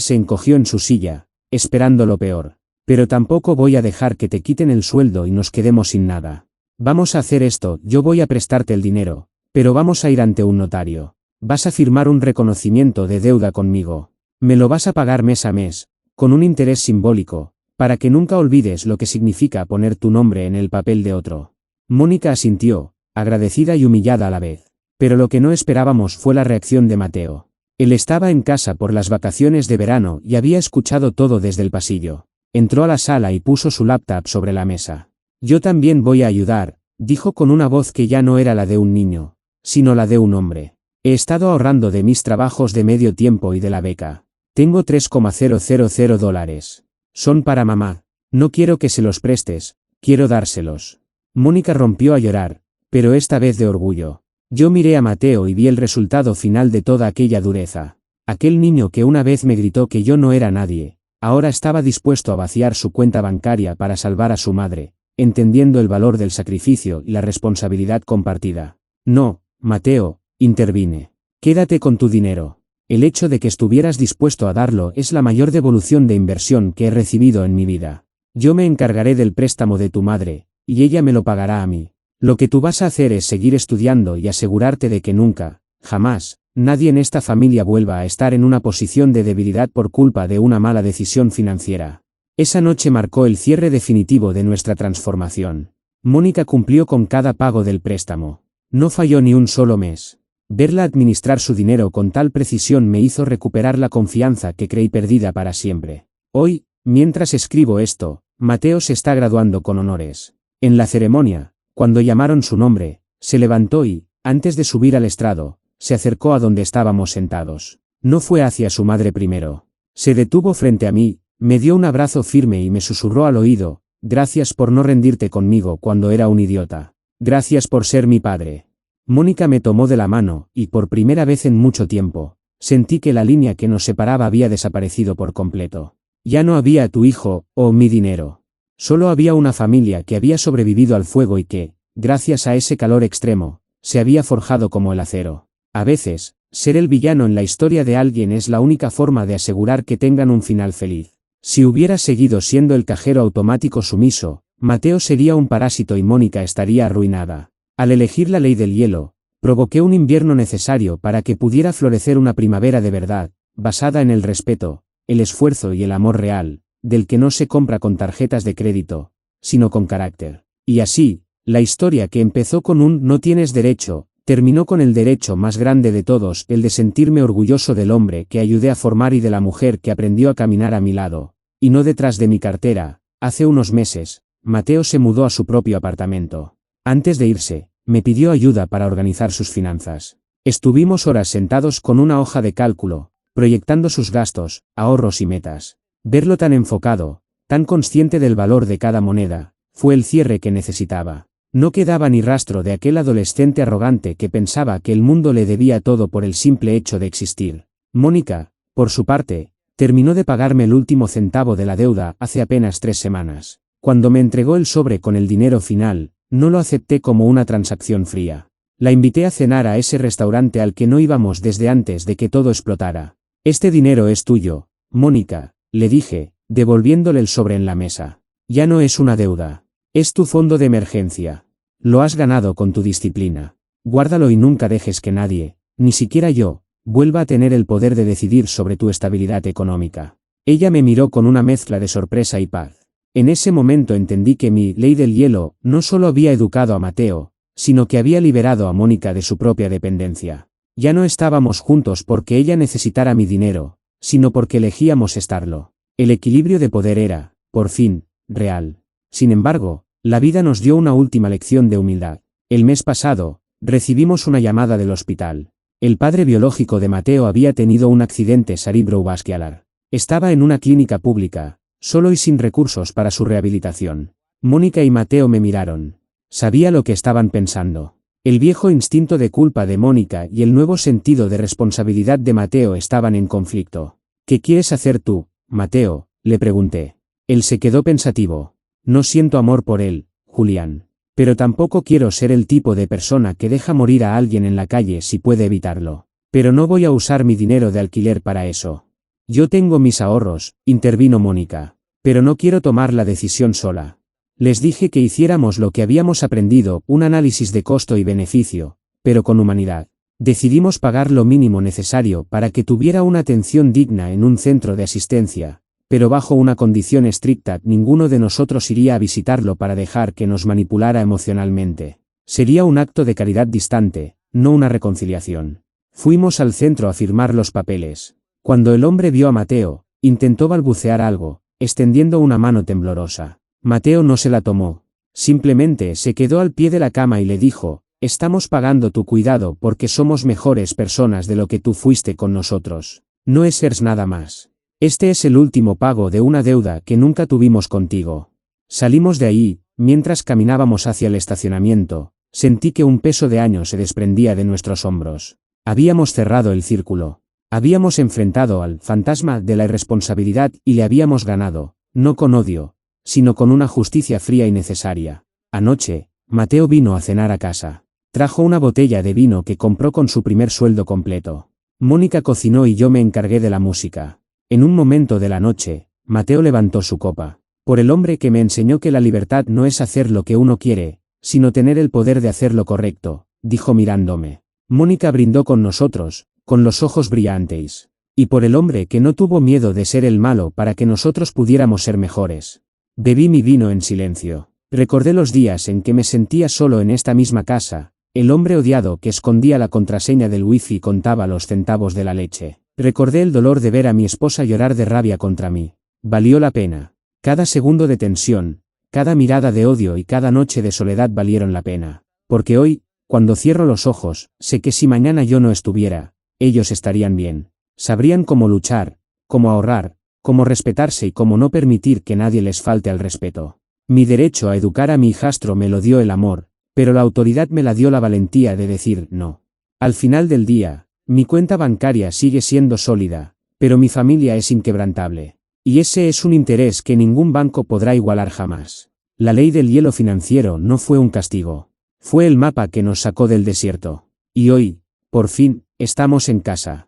se encogió en su silla, esperando lo peor. Pero tampoco voy a dejar que te quiten el sueldo y nos quedemos sin nada. Vamos a hacer esto, yo voy a prestarte el dinero, pero vamos a ir ante un notario. Vas a firmar un reconocimiento de deuda conmigo. Me lo vas a pagar mes a mes, con un interés simbólico, para que nunca olvides lo que significa poner tu nombre en el papel de otro. Mónica asintió, agradecida y humillada a la vez. Pero lo que no esperábamos fue la reacción de Mateo. Él estaba en casa por las vacaciones de verano y había escuchado todo desde el pasillo. Entró a la sala y puso su laptop sobre la mesa. Yo también voy a ayudar, dijo con una voz que ya no era la de un niño, sino la de un hombre. He estado ahorrando de mis trabajos de medio tiempo y de la beca. Tengo $3,000. Son para mamá. No quiero que se los prestes, quiero dárselos. Mónica rompió a llorar, pero esta vez de orgullo. Yo miré a Mateo y vi el resultado final de toda aquella dureza. Aquel niño que una vez me gritó que yo no era nadie, ahora estaba dispuesto a vaciar su cuenta bancaria para salvar a su madre, entendiendo el valor del sacrificio y la responsabilidad compartida. No, Mateo, intervine. Quédate con tu dinero. El hecho de que estuvieras dispuesto a darlo es la mayor devolución de inversión que he recibido en mi vida. Yo me encargaré del préstamo de tu madre, y ella me lo pagará a mí. Lo que tú vas a hacer es seguir estudiando y asegurarte de que nunca, jamás, nadie en esta familia vuelva a estar en una posición de debilidad por culpa de una mala decisión financiera. Esa noche marcó el cierre definitivo de nuestra transformación. Mónica cumplió con cada pago del préstamo. No falló ni un solo mes. Verla administrar su dinero con tal precisión me hizo recuperar la confianza que creí perdida para siempre. Hoy, mientras escribo esto, Mateo se está graduando con honores. En la ceremonia, cuando llamaron su nombre, se levantó y, antes de subir al estrado, se acercó a donde estábamos sentados. No fue hacia su madre primero. Se detuvo frente a mí, me dio un abrazo firme y me susurró al oído: gracias por no rendirte conmigo cuando era un idiota. Gracias por ser mi padre. Mónica me tomó de la mano, y por primera vez en mucho tiempo, sentí que la línea que nos separaba había desaparecido por completo. Ya no había tu hijo, o mi dinero. Solo había una familia que había sobrevivido al fuego y que, gracias a ese calor extremo, se había forjado como el acero. A veces, ser el villano en la historia de alguien es la única forma de asegurar que tengan un final feliz. Si hubiera seguido siendo el cajero automático sumiso, Mateo sería un parásito y Mónica estaría arruinada. Al elegir la ley del hielo, provoqué un invierno necesario para que pudiera florecer una primavera de verdad, basada en el respeto, el esfuerzo y el amor real, del que no se compra con tarjetas de crédito, sino con carácter. Y así, la historia que empezó con un "no tienes derecho", terminó con el derecho más grande de todos, el de sentirme orgulloso del hombre que ayudé a formar y de la mujer que aprendió a caminar a mi lado, y no detrás de mi cartera. Hace unos meses, Mateo se mudó a su propio apartamento. Antes de irse, me pidió ayuda para organizar sus finanzas. Estuvimos horas sentados con una hoja de cálculo, proyectando sus gastos, ahorros y metas. Verlo tan enfocado, tan consciente del valor de cada moneda, fue el cierre que necesitaba. No quedaba ni rastro de aquel adolescente arrogante que pensaba que el mundo le debía todo por el simple hecho de existir. Mónica, por su parte, terminó de pagarme el último centavo de la deuda hace apenas 3 semanas. Cuando me entregó el sobre con el dinero final, no lo acepté como una transacción fría. La invité a cenar a ese restaurante al que no íbamos desde antes de que todo explotara. Este dinero es tuyo, Mónica, le dije, devolviéndole el sobre en la mesa. Ya no es una deuda. Es tu fondo de emergencia. Lo has ganado con tu disciplina. Guárdalo y nunca dejes que nadie, ni siquiera yo, vuelva a tener el poder de decidir sobre tu estabilidad económica. Ella me miró con una mezcla de sorpresa y paz. En ese momento entendí que mi ley del hielo no solo había educado a Mateo, sino que había liberado a Mónica de su propia dependencia. Ya no estábamos juntos porque ella necesitara mi dinero, sino porque elegíamos estarlo. El equilibrio de poder era, por fin, real. Sin embargo, la vida nos dio una última lección de humildad. El mes pasado, recibimos una llamada del hospital. El padre biológico de Mateo había tenido un accidente cerebrovascular. Estaba en una clínica pública, solo y sin recursos para su rehabilitación. Mónica y Mateo me miraron. Sabía lo que estaban pensando. El viejo instinto de culpa de Mónica y el nuevo sentido de responsabilidad de Mateo estaban en conflicto. ¿Qué quieres hacer tú, Mateo?, le pregunté. Él se quedó pensativo. No siento amor por él, Julián. Pero tampoco quiero ser el tipo de persona que deja morir a alguien en la calle si puede evitarlo. Pero no voy a usar mi dinero de alquiler para eso. Yo tengo mis ahorros, intervino Mónica. Pero no quiero tomar la decisión sola. Les dije que hiciéramos lo que habíamos aprendido, un análisis de costo y beneficio, pero con humanidad. Decidimos pagar lo mínimo necesario para que tuviera una atención digna en un centro de asistencia, pero bajo una condición estricta: ninguno de nosotros iría a visitarlo para dejar que nos manipulara emocionalmente. Sería un acto de caridad distante, no una reconciliación. Fuimos al centro a firmar los papeles. Cuando el hombre vio a Mateo, intentó balbucear algo, extendiendo una mano temblorosa. Mateo no se la tomó. Simplemente se quedó al pie de la cama y le dijo: estamos pagando tu cuidado porque somos mejores personas de lo que tú fuiste con nosotros. No es nada más. Este es el último pago de una deuda que nunca tuvimos contigo. Salimos de ahí. Mientras caminábamos hacia el estacionamiento, sentí que un peso de años se desprendía de nuestros hombros. Habíamos cerrado el círculo. Habíamos enfrentado al fantasma de la irresponsabilidad y le habíamos ganado, no con odio, sino con una justicia fría y necesaria. Anoche, Mateo vino a cenar a casa. Trajo una botella de vino que compró con su primer sueldo completo. Mónica cocinó y yo me encargué de la música. En un momento de la noche, Mateo levantó su copa. Por el hombre que me enseñó que la libertad no es hacer lo que uno quiere, sino tener el poder de hacer lo correcto, dijo mirándome. Mónica brindó con nosotros, con los ojos brillantes. Y por el hombre que no tuvo miedo de ser el malo para que nosotros pudiéramos ser mejores. Bebí mi vino en silencio. Recordé los días en que me sentía solo en esta misma casa, el hombre odiado que escondía la contraseña del wifi y contaba los centavos de la leche. Recordé el dolor de ver a mi esposa llorar de rabia contra mí. Valió la pena. Cada segundo de tensión, cada mirada de odio y cada noche de soledad valieron la pena. Porque hoy, cuando cierro los ojos, sé que si mañana yo no estuviera, ellos estarían bien. Sabrían cómo luchar, cómo ahorrar, cómo respetarse y cómo no permitir que nadie les falte al respeto. Mi derecho a educar a mi hijastro me lo dio el amor, pero la autoridad me la dio la valentía de decir no. Al final del día, mi cuenta bancaria sigue siendo sólida, pero mi familia es inquebrantable. Y ese es un interés que ningún banco podrá igualar jamás. La ley del hielo financiero no fue un castigo. Fue el mapa que nos sacó del desierto. Y hoy, por fin, estamos en casa.